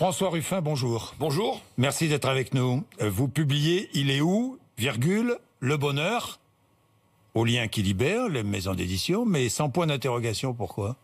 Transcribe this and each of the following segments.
François Ruffin, bonjour. Bonjour. Merci d'être avec nous. Vous publiez « Il est où, virgule, le bonheur ?» au Lien qui libère, les maisons d'édition, mais sans point d'interrogation, pourquoi ?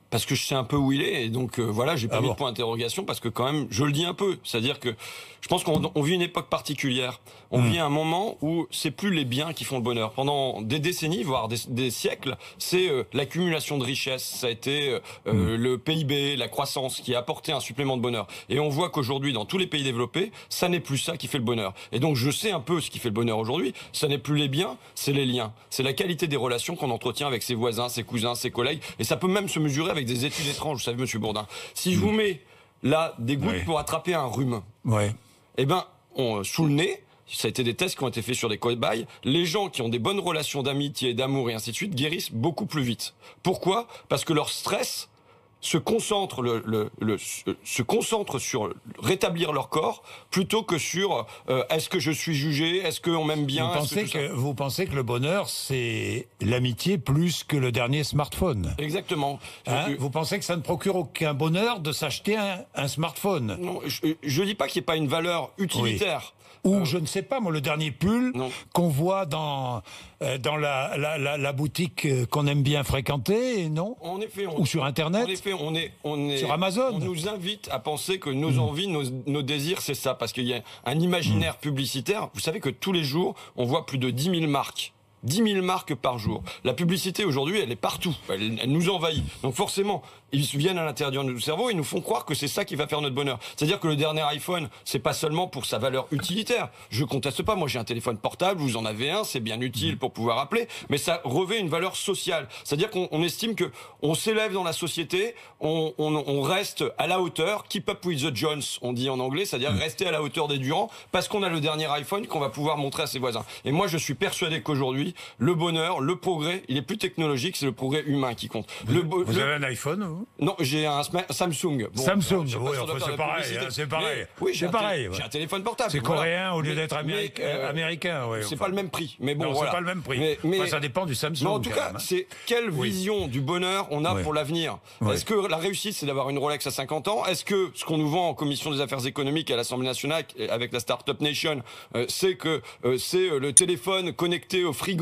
Parce que je sais un peu où il est, et donc voilà, j'ai pas mis de point d'interrogation, parce que quand même, je le dis un peu. C'est-à-dire que je pense qu'on vit une époque particulière. On vit un moment où c'est plus les biens qui font le bonheur. Pendant des décennies, voire des siècles, c'est l'accumulation de richesses. Ça a été le PIB, la croissance, qui a apporté un supplément de bonheur. Et on voit qu'aujourd'hui, dans tous les pays développés, ça n'est plus ça qui fait le bonheur. Et donc je sais un peu ce qui fait le bonheur aujourd'hui. Ça n'est plus les biens, c'est les liens. C'est la qualité des relations qu'on entretient avec ses voisins, ses cousins, ses collègues. Et ça peut même se mesurer avec des études étranges, vous savez, monsieur Bourdin. Si je vous mets là des gouttes pour attraper un rhume, eh ben, sous le nez, ça a été des tests qui ont été faits sur des cobayes, les gens qui ont des bonnes relations d'amitié, d'amour et ainsi de suite guérissent beaucoup plus vite. Pourquoi ? Parce que leur stress se concentre sur rétablir leur corps plutôt que sur est-ce que je suis jugé, est-ce qu'on m'aime bien. Vous pensez que le bonheur, c'est l'amitié plus que le dernier smartphone. Exactement. Vous pensez que ça ne procure aucun bonheur de s'acheter un smartphone. Non, je dis pas qu'il n'y ait pas une valeur utilitaire. Ou je ne sais pas, moi, le dernier pull qu'on voit dans la boutique qu'on aime bien fréquenter, non ? En effet, ou sur Internet. En effet, on est sur Amazon. On nous invite à penser que nos envies, nos désirs, c'est ça, parce qu'il y a un imaginaire publicitaire. Vous savez que tous les jours, on voit plus de 10 000 marques. 10 000 marques par jour. La publicité aujourd'hui, elle est partout. Elle nous envahit. Donc forcément, ils viennent à l'intérieur de notre cerveau et nous font croire que c'est ça qui va faire notre bonheur. C'est-à-dire que le dernier iPhone, c'est pas seulement pour sa valeur utilitaire. Je conteste pas. Moi, j'ai un téléphone portable. Vous en avez un. C'est bien utile pour pouvoir appeler. Mais ça revêt une valeur sociale. C'est-à-dire qu'on estime que on s'élève dans la société. On reste à la hauteur. Keep up with the Jones, on dit en anglais. C'est-à-dire rester à la hauteur des Durand parce qu'on a le dernier iPhone qu'on va pouvoir montrer à ses voisins. Et moi, je suis persuadé qu'aujourd'hui, le bonheur, le progrès, il est plus technologique, c'est le progrès humain qui compte. Vous avez un iPhone, vous ? Non, j'ai un Samsung. Bon, Samsung, oui, enfin, c'est pareil. Oui, j'ai un téléphone portable. C'est coréen au lieu d'être américain. Oui, c'est pas le même prix. Mais bon, non, c'est pas le même prix. Mais ça dépend du Samsung. Mais en tout cas, c'est quelle vision du bonheur on a pour l'avenir. Est-ce que la réussite, c'est d'avoir une Rolex à 50 ans ? Est-ce que ce qu'on nous vend en commission des affaires économiques à l'Assemblée nationale avec la Startup Nation, c'est que c'est le téléphone connecté au frigo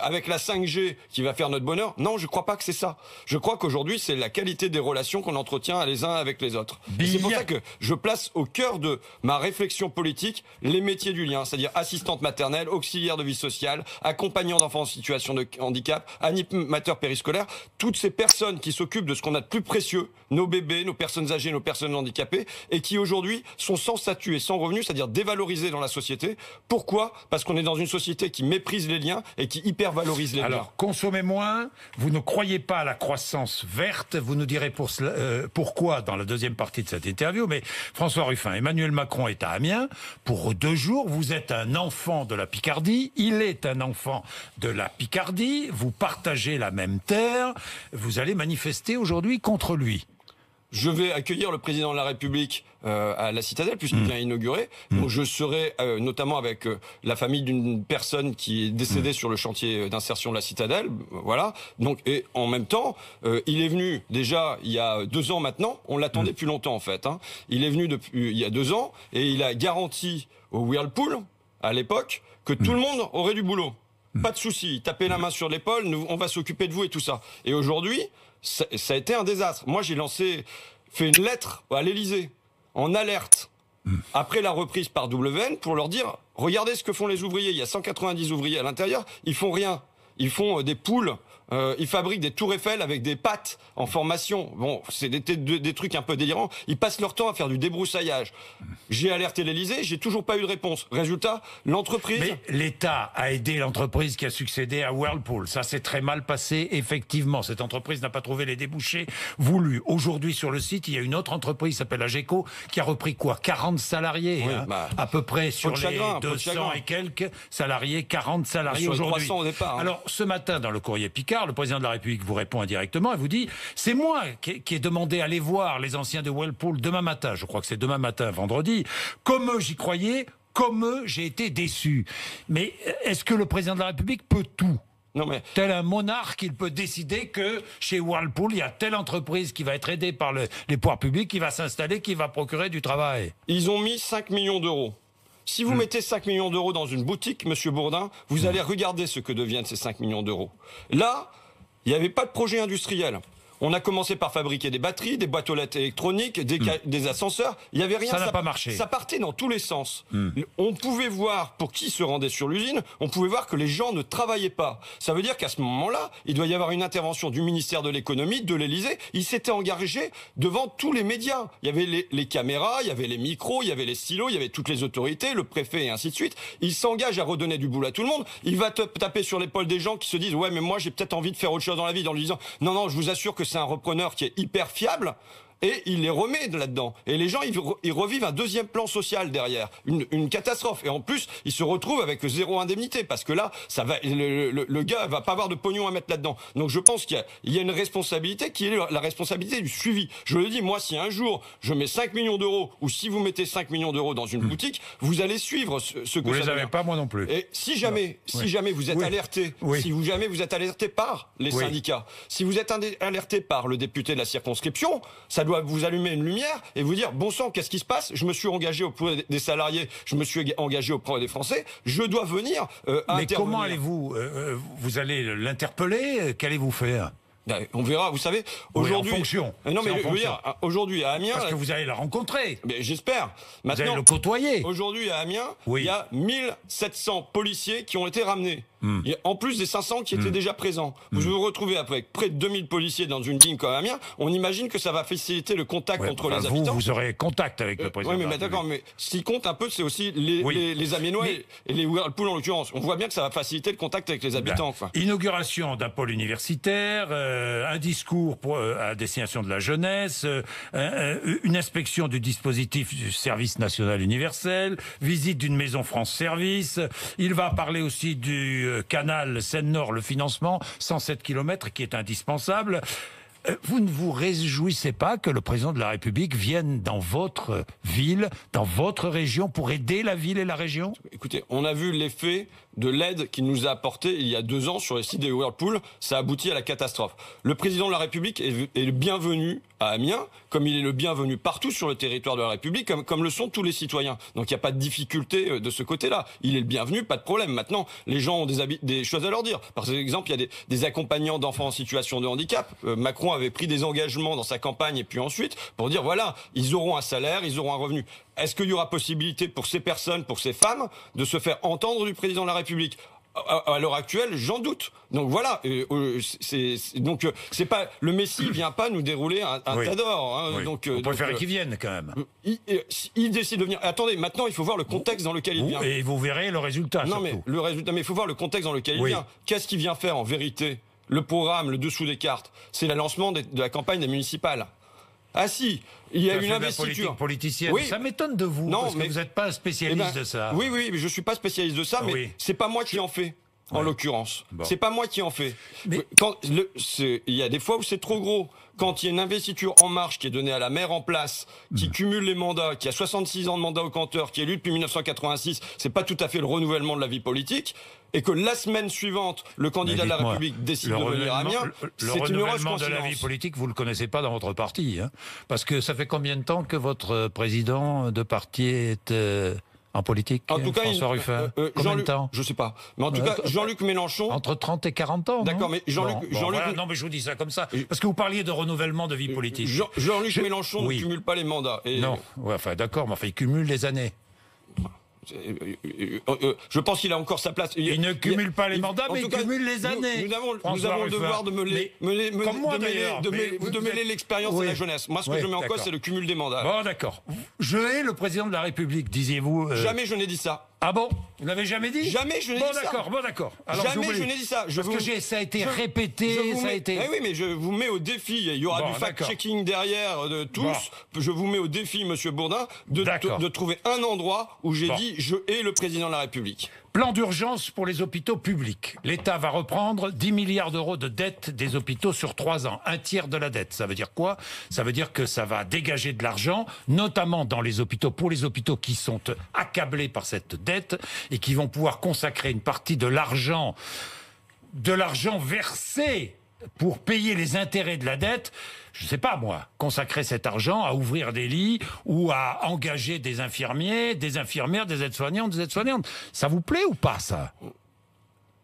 avec la 5G qui va faire notre bonheur ? Non, je crois pas que c'est ça. Je crois qu'aujourd'hui, c'est la qualité des relations qu'on entretient les uns avec les autres. C'est pour ça que je place au cœur de ma réflexion politique les métiers du lien, c'est-à-dire assistante maternelle, auxiliaire de vie sociale, accompagnant d'enfants en situation de handicap, animateur périscolaire, toutes ces personnes qui s'occupent de ce qu'on a de plus précieux, nos bébés, nos personnes âgées, nos personnes handicapées, et qui aujourd'hui sont sans statut et sans revenu, c'est-à-dire dévalorisées dans la société. Pourquoi ? Parce qu'on est dans une société qui méprise les liens et qui hyper valorise les liens. Alors, consommez moins, vous ne croyez pas à la croissance verte, vous nous direz pourquoi dans la deuxième partie de cette interview, mais François Ruffin, Emmanuel Macron est à Amiens pour 2 jours, vous êtes un enfant de la Picardie, il est un enfant de la Picardie, vous partagez la même terre, vous allez manifester aujourd'hui contre lui. Je vais accueillir le président de la République à la Citadelle puisqu'il vient inaugurer. Donc je serai notamment avec la famille d'une personne qui est décédée sur le chantier d'insertion de la Citadelle. Voilà. Donc et en même temps, il est venu déjà il y a 2 ans maintenant. On l'attendait depuis longtemps en fait. Il est venu depuis il y a 2 ans et il a garanti au Whirlpool à l'époque que tout le monde aurait du boulot. Pas de souci, tapez la main sur l'épaule, on va s'occuper de vous et tout ça. Et aujourd'hui, ça a été un désastre. Moi, j'ai fait une lettre à l'Élysée, en alerte, après la reprise par WN, pour leur dire, regardez ce que font les ouvriers. Il y a 190 ouvriers à l'intérieur, ils font rien. Ils font des poules, ils fabriquent des tours Eiffel avec des pattes en formation. Bon, c'est des trucs un peu délirants. Ils passent leur temps à faire du débroussaillage. J'ai alerté l'Élysée, j'ai toujours pas eu de réponse. Résultat, l'entreprise... Mais l'État a aidé l'entreprise qui a succédé à Whirlpool. Ça s'est très mal passé, effectivement. Cette entreprise n'a pas trouvé les débouchés voulus. Aujourd'hui, sur le site, il y a une autre entreprise qui s'appelle Ageco qui a repris quoi ? 40 salariés, à peu près sur les 200 et quelques salariés, 40 salariés aujourd'hui. Au départ, Alors, ce matin, dans le courrier Picard, le président de la République vous répond indirectement et vous dit « C'est moi qui ai demandé à aller voir les anciens de Whirlpool demain matin. » Je crois que c'est demain matin, vendredi. Comme eux, j'y croyais. Comme eux, j'ai été déçu. Mais est-ce que le président de la République peut tout ? Non mais tel un monarque, il peut décider que chez Whirlpool, il y a telle entreprise qui va être aidée par les pouvoirs publics, qui va s'installer, qui va procurer du travail. ils ont mis 5 millions d'euros. Si vous mettez 5 millions d'euros dans une boutique, Monsieur Bourdin, vous allez regarder ce que deviennent ces 5 millions d'euros. Là, il n'y avait pas de projet industriel. On a commencé par fabriquer des batteries, des boîtes aux lettres électroniques, des ascenseurs. Il n'y avait rien. Ça n'a pas marché. Ça partait dans tous les sens. On pouvait voir, pour qui se rendait sur l'usine, on pouvait voir que les gens ne travaillaient pas. Ça veut dire qu'à ce moment-là, il doit y avoir une intervention du ministère de l'économie, de l'Élysée. Ils s'étaient engagés devant tous les médias. Il y avait les caméras, il y avait les micros, il y avait les stylos, il y avait toutes les autorités, le préfet et ainsi de suite. Il s'engage à redonner du boulot à tout le monde. Il va taper sur l'épaule des gens qui se disent « Ouais, mais moi, j'ai peut-être envie de faire autre chose dans la vie », en lui disant « Non, non, je vous assure que c'est un repreneur qui est hyper fiable ». Et il les remet là-dedans. Et les gens, ils revivent un deuxième plan social derrière. Une catastrophe. Et en plus, ils se retrouvent avec 0 indemnité. Parce que là, le gars va pas avoir de pognon à mettre là-dedans. Donc je pense qu'il y a une responsabilité qui est la responsabilité du suivi. Je le dis, moi, si un jour, je mets 5 millions d'euros, ou si vous mettez 5 millions d'euros dans une boutique, vous allez suivre ce que vous ça les avez pas, moi non plus. Et si jamais vous êtes alerté, si jamais vous êtes alerté par les syndicats, si vous êtes alerté par le député de la circonscription, ça doit vous allumer une lumière et vous dire, bon sang, qu'est-ce qui se passe? Je me suis engagé auprès des salariés, je me suis engagé auprès des Français, je dois venir intervenir. Mais comment allez-vous vous allez l'interpeller? Qu'allez-vous faire? On verra, vous savez, aujourd'hui. En fonction. Non, mais je veux dire, aujourd'hui à Amiens. Parce que vous allez le rencontrer. Mais j'espère. Vous allez le côtoyer. Aujourd'hui à Amiens, il y a 1700 policiers qui ont été ramenés. En plus des 500 qui étaient déjà présents. Vous vous retrouvez après près de 2000 policiers dans une ligne comme Amiens. On imagine que ça va faciliter le contact entre les habitants. Vous aurez contact avec le président. Oui, mais d'accord, mais ce qui compte un peu, c'est aussi les Amiénois et les Whirlpool en l'occurrence. On voit bien que ça va faciliter le contact avec les habitants. Inauguration d'un pôle universitaire, un discours à destination de la jeunesse, une inspection du dispositif du service national universel, visite d'une maison France Service. Il va parler aussi du canal Seine-Nord, le financement, 107 km qui est indispensable. Vous ne vous réjouissez pas que le président de la République vienne dans votre ville, dans votre région, pour aider la ville et la région? Écoutez, on a vu l'effet de l'aide qu'il nous a apportée il y a 2 ans sur les sites des Whirlpool. Ça aboutit à la catastrophe. Le président de la République est le bienvenu à Amiens, comme il est le bienvenu partout sur le territoire de la République, comme le sont tous les citoyens. Donc il n'y a pas de difficulté de ce côté-là. Il est le bienvenu, pas de problème. Maintenant, les gens ont des choses à leur dire. Par exemple, il y a des accompagnants d'enfants en situation de handicap. Macron avait pris des engagements dans sa campagne et puis ensuite pour dire voilà, ils auront un salaire, ils auront un revenu. Est-ce qu'il y aura possibilité pour ces personnes, pour ces femmes, de se faire entendre du président de la République? À l'heure actuelle, j'en doute. Donc voilà, c'est pas le Messie vient pas nous dérouler un tas d'or. Hein, donc on préfère qu'il vienne quand même. Il décide de venir. Attendez, maintenant il faut voir le contexte dans lequel il vient. Et vous verrez le résultat. Non surtout. mais le résultat, mais il faut voir le contexte dans lequel il vient. Qu'est-ce qu'il vient faire en vérité? Le programme, le dessous des cartes, c'est le lancement de la campagne des municipales. Ah si, il y a une investiture politicienne. Oui. Ça m'étonne de vous, parce que vous n'êtes pas un spécialiste de ça. Oui, mais je suis pas spécialiste de ça, mais c'est pas moi qui en fais. En l'occurrence, c'est pas moi qui en fais. Mais il y a des fois où c'est trop gros. Quand il y a une investiture en marche qui est donnée à la maire en place, qui cumule les mandats, qui a 66 ans de mandat au compteur, qui est élu depuis 1986, c'est pas tout à fait le renouvellement de la vie politique. Et que la semaine suivante, le candidat de la République décide de venir à Amiens, c'est une heureuse coïncidence. Le renouvellement de la vie politique, vous le connaissez pas dans votre parti, hein, parce que ça fait combien de temps que votre président de parti est en politique, en tout cas, François Ruffin? Combien de temps? Je sais pas. Mais en tout cas, Jean-Luc Mélenchon... Entre 30 et 40 ans. D'accord, mais Jean-Luc... Voilà, non, mais je vous dis ça comme ça. Parce que vous parliez de renouvellement de vie politique. Jean-Luc Mélenchon ne cumule pas les mandats. Non, d'accord, mais il cumule les années. Je pense qu'il a encore sa place. Il ne cumule pas les mandats, mais il cumule les années. Nous avons le devoir de mêler l'expérience et la jeunesse. Moi, ce que je mets en cause, c'est le cumul des mandats. Bon, d'accord. Je hais le président de la République, disiez-vous. Jamais je n'ai dit ça. Ah bon? Vous l'avez jamais dit? Jamais je n'ai dit ça. Bon, d'accord. Jamais je n'ai dit ça. Parce que ça a été répété, ça a été... Oui, mais je vous mets au défi. Il y aura du fact-checking derrière de tous. Je vous mets au défi, Monsieur Bourdin, de trouver un endroit où j'ai dit je hais le président de la République. Plan d'urgence pour les hôpitaux publics. L'État va reprendre 10 milliards d'euros de dette des hôpitaux sur 3 ans. Un tiers de la dette. Ça veut dire quoi? Ça veut dire que ça va dégager de l'argent, notamment dans les hôpitaux, pour les hôpitaux qui sont accablés par cette dette et qui vont pouvoir consacrer une partie de l'argent de l'argent versé pour payer les intérêts de la dette, je ne sais pas moi, consacrer cet argent à ouvrir des lits ou à engager des infirmiers, des infirmières, des aides-soignantes. Ça vous plaît ou pas, ça?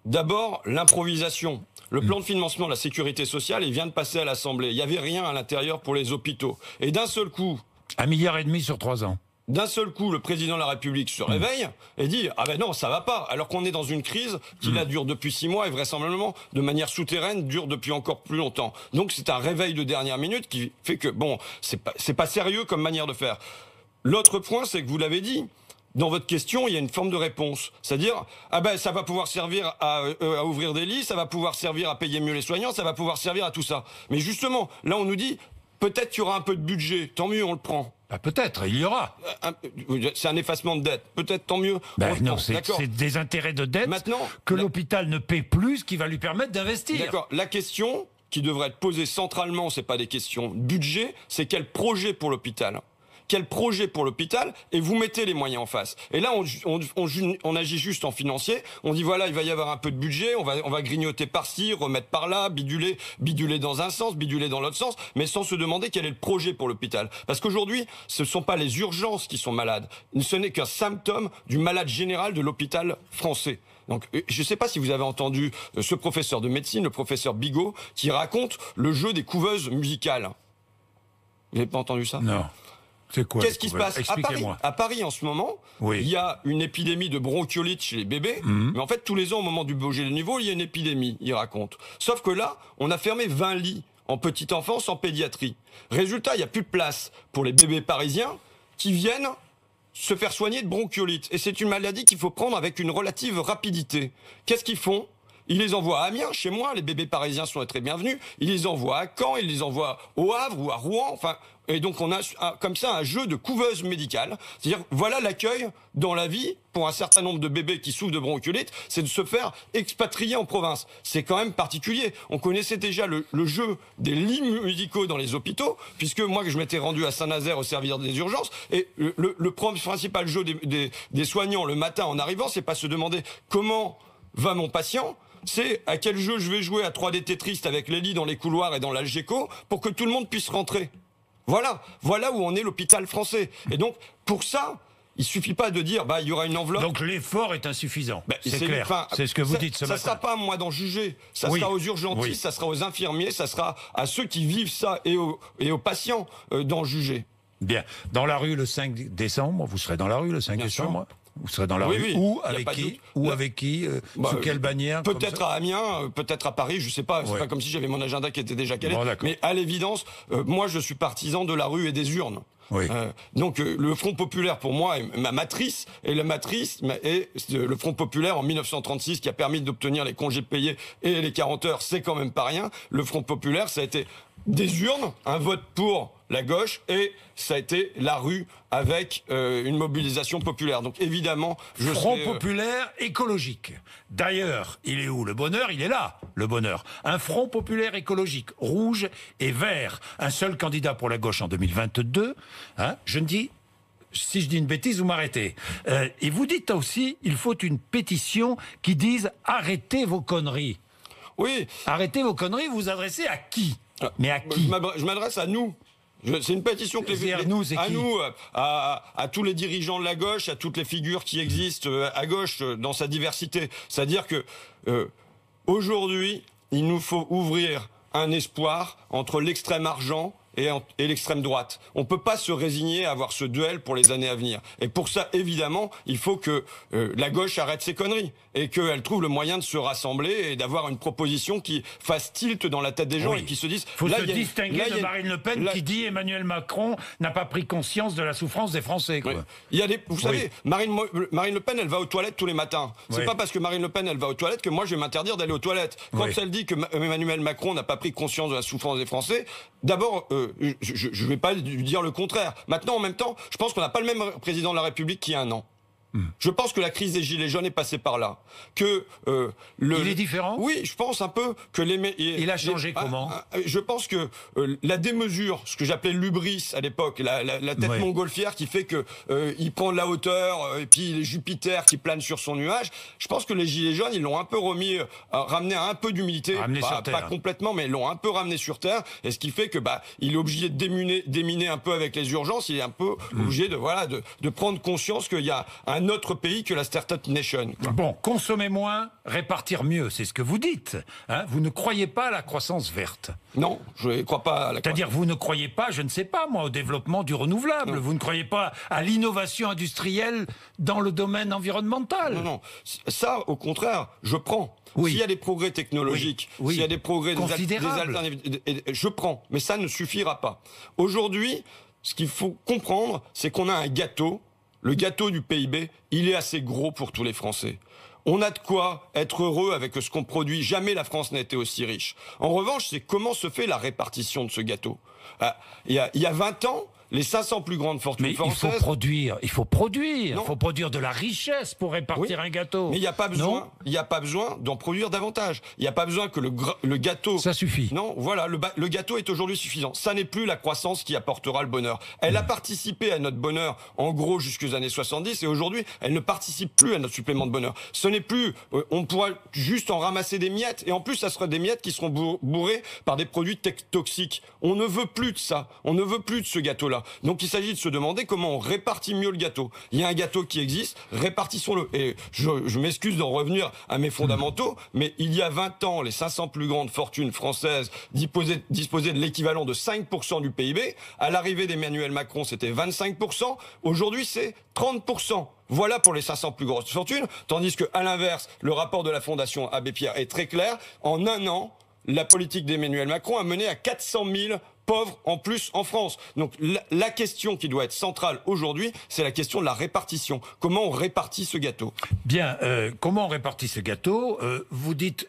D'abord, l'improvisation. Le plan de financement de la sécurité sociale, il vient de passer à l'Assemblée. Il n'y avait rien à l'intérieur pour les hôpitaux. Et d'un seul coup... 1,5 milliard sur 3 ans. D'un seul coup, le président de la République se réveille et dit « Ah ben non, ça va pas », alors qu'on est dans une crise qui là dure depuis 6 mois et vraisemblablement, de manière souterraine, dure depuis encore plus longtemps. Donc c'est un réveil de dernière minute qui fait que, bon, c'est pas sérieux comme manière de faire. L'autre point, c'est que vous l'avez dit, dans votre question, il y a une forme de réponse. C'est-à-dire, ah ben, ça va pouvoir servir à ouvrir des lits, ça va pouvoir servir à payer mieux les soignants, ça va pouvoir servir à tout ça. Mais justement, là, on nous dit, peut-être qu'il y aura un peu de budget, tant mieux, on le prend. Bah peut-être, il y aura. C'est un effacement de dette. Peut-être, tant mieux. Non, c'est des intérêts de dette maintenant, que l'hôpital ne paie plus, ce qui va lui permettre d'investir. D'accord. La question qui devrait être posée centralement, c'est pas des questions de budget, c'est quel projet pour l'hôpital. Quel projet pour l'hôpital, et vous mettez les moyens en face. Et là, on agit juste en financier. On dit voilà, il va y avoir un peu de budget, on va grignoter par-ci, remettre par-là, biduler dans un sens, biduler dans l'autre sens, mais sans se demander quel est le projet pour l'hôpital. Parce qu'aujourd'hui, ce ne sont pas les urgences qui sont malades. Ce n'est qu'un symptôme du malade général de l'hôpital français. Donc, je ne sais pas si vous avez entendu ce professeur de médecine, le professeur Bigot, qui raconte le jeu des couveuses musicales. Vous n'avez pas entendu ça? Non. C'est quoi? Qu'est-ce qui se passe à Paris, en ce moment, il y a une épidémie de bronchiolite chez les bébés. Mais en fait, tous les ans, au moment du Beaujolais de niveau, il y a une épidémie, il raconte. Sauf que là, on a fermé 20 lits en petite enfance, en pédiatrie. Résultat, il n'y a plus de place pour les bébés parisiens qui viennent se faire soigner de bronchiolite. Et c'est une maladie qu'il faut prendre avec une relative rapidité. Qu'est-ce qu'ils font? Ils les envoient à Amiens, chez moi, les bébés parisiens sont très bienvenus. Ils les envoient à Caen, ils les envoient au Havre ou à Rouen. Enfin, et donc on a comme ça un jeu de couveuse médicale. C'est-à-dire, voilà l'accueil dans la vie pour un certain nombre de bébés qui souffrent de bronchiolite, c'est de se faire expatrier en province. C'est quand même particulier. On connaissait déjà le jeu des lits médicaux dans les hôpitaux, puisque moi je m'étais rendu à Saint-Nazaire au service des urgences, et le principal jeu des soignants le matin en arrivant, c'est pas se demander comment va mon patient, c'est à quel jeu je vais jouer à 3D Tetris avec les lits dans les couloirs et dans l'Algeco pour que tout le monde puisse rentrer. Voilà où on est l'hôpital français. Et donc, pour ça, il suffit pas de dire, il y aura une enveloppe. Donc l'effort est insuffisant. C'est clair. C'est ce que vous dites ce matin. Ça sera pas à moi d'en juger. Ça sera aux urgentistes, ça sera aux infirmiers, ça sera à ceux qui vivent ça et aux patients d'en juger. Bien. Dans la rue le 5 décembre, vous serez dans la rue le 5 décembre. Vous serez dans la rue. Où, avec qui, sous quelle bannière? Peut-être à Amiens, peut-être à Paris, je sais pas. C'est pas comme si j'avais mon agenda qui était déjà calé. Mais à l'évidence, moi je suis partisan de la rue et des urnes. Donc le Front populaire pour moi est ma matrice, et la matrice est le Front populaire en 1936 qui a permis d'obtenir les congés payés et les 40 heures, c'est quand même pas rien. Le Front populaire, ça a été des urnes, un vote pour la gauche, et ça a été la rue avec une mobilisation populaire. Donc évidemment, Front populaire écologique. D'ailleurs, il est où le bonheur? Il est là, le bonheur. Un Front populaire écologique, rouge et vert. Un seul candidat pour la gauche en 2022. Je ne dis... Si je dis une bêtise, vous m'arrêtez. Et vous dites aussi, il faut une pétition qui dise « Arrêtez vos conneries ». Oui. Arrêtez vos conneries, vous vous adressez à qui? Mais à qui? Je m'adresse à nous. C'est une pétition que à tous les dirigeants de la gauche, à toutes les figures qui existent à gauche dans sa diversité. C'est-à-dire que aujourd'hui, il nous faut ouvrir un espoir entre l'extrême argent et l'extrême droite. On peut pas se résigner à avoir ce duel pour les années à venir. Et pour ça, évidemment, il faut que la gauche arrête ses conneries et qu'elle trouve le moyen de se rassembler et d'avoir une proposition qui fasse tilt dans la tête des gens et qui se disent... Il faut se distinguer de Marine Le Pen qui dit Emmanuel Macron n'a pas pris conscience de la souffrance des Français. Quoi. Il y a vous savez, Marine Le Pen, elle va aux toilettes tous les matins. C'est pas parce que Marine Le Pen, elle va aux toilettes que moi je vais m'interdire d'aller aux toilettes. Quand elle dit que Emmanuel Macron n'a pas pris conscience de la souffrance des Français, d'abord... je ne vais pas lui dire le contraire. Maintenant, en même temps, je pense qu'on n'a pas le même président de la République qu'il y a un an. Je pense que la crise des Gilets jaunes est passée par là. Que il est différent. Oui, je pense un peu que il a changé comment? Je pense que la démesure, ce que j'appelais l'hubris à l'époque, la tête montgolfière qui fait que il prend de la hauteur, et puis les Jupiter qui planent sur son nuage. Je pense que les Gilets jaunes, ils l'ont un peu ramené à un peu un peu d'humilité, pas complètement, mais ils l'ont un peu ramené sur terre, et ce qui fait que il est obligé de déminer un peu avec les urgences, il est un peu obligé de prendre conscience qu'il y a un autre pays que la Startup Nation. Bon, consommer moins, répartir mieux, c'est ce que vous dites. Hein, vous ne croyez pas à la croissance verte? Non, je ne crois pas à la croissance. C'est-à-dire, vous ne croyez pas, je ne sais pas moi, au développement du renouvelable. Non. Vous ne croyez pas à l'innovation industrielle dans le domaine environnemental. Non. Ça, au contraire, je prends. Oui. S'il y a des progrès technologiques, s'il y a des progrès des alternatives, je prends. Mais ça ne suffira pas. Aujourd'hui, ce qu'il faut comprendre, c'est qu'on a un gâteau. Le gâteau du PIB, il est assez gros pour tous les Français. On a de quoi être heureux avec ce qu'on produit. Jamais la France n'a été aussi riche. En revanche, c'est comment se fait la répartition de ce gâteau. Il y a 20 ans, les 500 plus grandes fortunes françaises... Mais il faut produire de la richesse pour répartir un gâteau. Mais il n'y a pas besoin d'en produire davantage. Il n'y a pas besoin que le gâteau... Ça suffit. Non, voilà, le gâteau est aujourd'hui suffisant. Ça n'est plus la croissance qui apportera le bonheur. Elle a participé à notre bonheur, en gros, jusqu'aux années 70, et aujourd'hui, elle ne participe plus à notre supplément de bonheur. Ce n'est plus... on pourra juste en ramasser des miettes, et en plus, ça sera des miettes qui seront bourrées par des produits toxiques. On ne veut plus de ça. On ne veut plus de ce gâteau-là. Donc il s'agit de se demander comment on répartit mieux le gâteau. Il y a un gâteau qui existe, répartissons-le. Et je m'excuse d'en revenir à mes fondamentaux, mais il y a 20 ans, les 500 plus grandes fortunes françaises disposaient de l'équivalent de 5% du PIB. À l'arrivée d'Emmanuel Macron, c'était 25%. Aujourd'hui, c'est 30%. Voilà pour les 500 plus grosses fortunes. Tandis que, à l'inverse, le rapport de la Fondation Abbé Pierre est très clair. En un an, la politique d'Emmanuel Macron a mené à 400 000 pauvres en plus en France. Donc la question qui doit être centrale aujourd'hui, c'est la question de la répartition. Comment on répartit ce gâteau? Bien, comment on répartit ce gâteau? Vous dites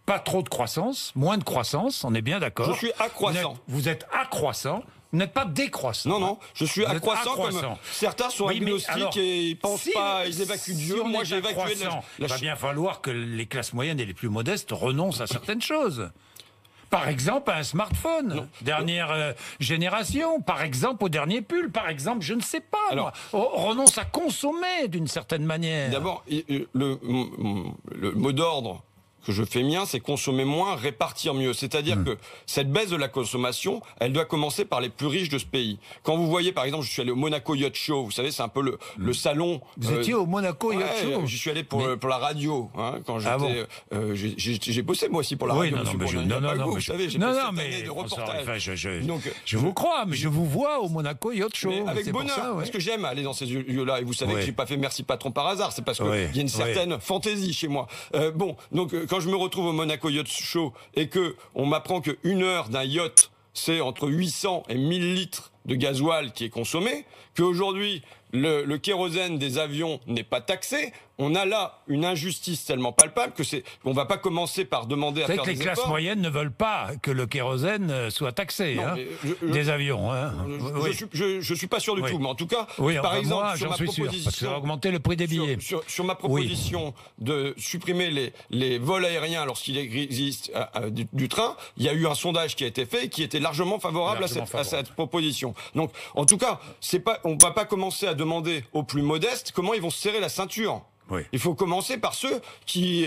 pas trop de croissance, moins de croissance, on est bien d'accord. Je suis accroissant. Vous êtes accroissant. Vous n'êtes pas décroissant. Non, je suis accroissant comme certains sont agnostiques et ils pensent pas, ils évacuent Dieu. Moi, j'ai évacué il va bien falloir que les classes moyennes et les plus modestes renoncent à certaines choses. Par exemple, à un smartphone, dernière génération. Par exemple, au dernier pull. Par exemple, je ne sais pas, moi. Renonce à consommer d'une certaine manière. D'abord, le mot d'ordre que je fais mien, c'est consommer moins, répartir mieux. C'est-à-dire que cette baisse de la consommation, elle doit commencer par les plus riches de ce pays. Quand vous voyez, par exemple, je suis allé au Monaco Yacht Show, vous savez, c'est un peu le salon... Vous étiez au Monaco Yacht Show? J'y suis allé pour la radio, hein, quand j'étais... j'ai bossé moi aussi pour la radio. Vous savez, j'ai passé cette année de reportage. Je vous crois, mais je vous vois au Monaco Yacht Show. Mais avec bonheur, parce que j'aime aller dans ces lieux-là, et vous savez que j'ai pas fait Merci Patron par hasard, c'est parce qu'il y a une certaine fantaisie chez moi. Donc quand je me retrouve au Monaco Yacht Show et que on m'apprend que 1 heure d'un yacht, c'est entre 800 et 1000 litres de gasoil qui est consommé, qu'aujourd'hui le kérosène des avions n'est pas taxé, on a là une injustice tellement palpable que on va pas commencer par demander à faire des efforts. C'est que les classes moyennes ne veulent pas que le kérosène soit taxé, des avions. Je suis pas sûr du tout, mais en tout cas, par exemple, moi, sur ma proposition, parce que ça va augmenter le prix des billets. Sur ma proposition de supprimer les vols aériens lorsqu'il existe du train, il y a eu un sondage qui a été fait et qui était largement favorable à cette proposition. Donc, en tout cas, on va pas commencer à demander aux plus modestes comment ils vont se serrer la ceinture. Il faut commencer par ceux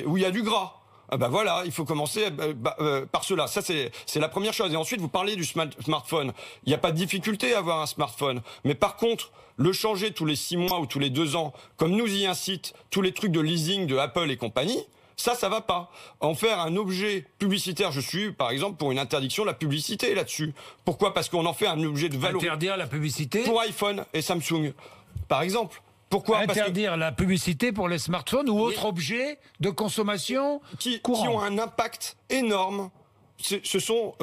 où il y a du gras. Voilà, il faut commencer par cela. Ça, c'est la première chose. Et ensuite, vous parlez du smartphone. Il n'y a pas de difficulté à avoir un smartphone. Mais par contre, le changer tous les 6 mois ou tous les 2 ans, comme nous y incitent tous les trucs de leasing de Apple et compagnie, ça va pas. En faire un objet publicitaire, je suis, par exemple, pour une interdiction de la publicité là-dessus. Pourquoi? Parce qu'on en fait un objet de valeur. Interdire la publicité? Pour iPhone et Samsung, par exemple. Pourquoi? Interdire la publicité pour les smartphones ou autres objets de consommation qui ont un impact énorme. Ce sont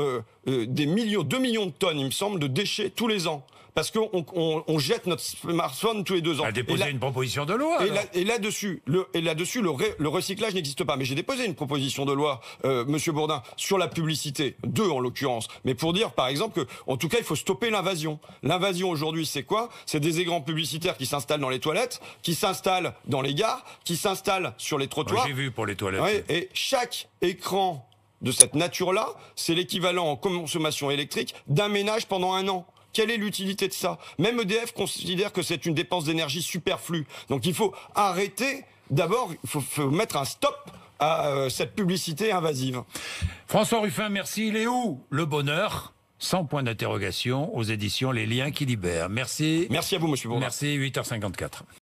2 millions de tonnes, il me semble, de déchets tous les ans. parce qu'on jette notre smartphone tous les 2 ans. A déposé une proposition de loi. Et là-dessus, le recyclage n'existe pas. Mais j'ai déposé une proposition de loi, Monsieur Bourdin, sur la publicité, 2 en l'occurrence. Mais pour dire, par exemple, que, en tout cas, il faut stopper l'invasion. L'invasion aujourd'hui, c'est quoi? C'est des écrans publicitaires qui s'installent dans les toilettes, qui s'installent dans les gares, qui s'installent sur les trottoirs. J'ai vu pour les toilettes. Ouais, et chaque écran de cette nature-là, c'est l'équivalent en consommation électrique d'un ménage pendant 1 an. Quelle est l'utilité de ça? Même EDF considère que c'est une dépense d'énergie superflue. Donc il faut arrêter. D'abord, il faut mettre un stop à cette publicité invasive. François Ruffin, merci. Il est où le bonheur? Sans point d'interrogation, aux éditions Les Liens qui libèrent. Merci. Merci à vous, Monsieur Bourdin. Merci, 8h54.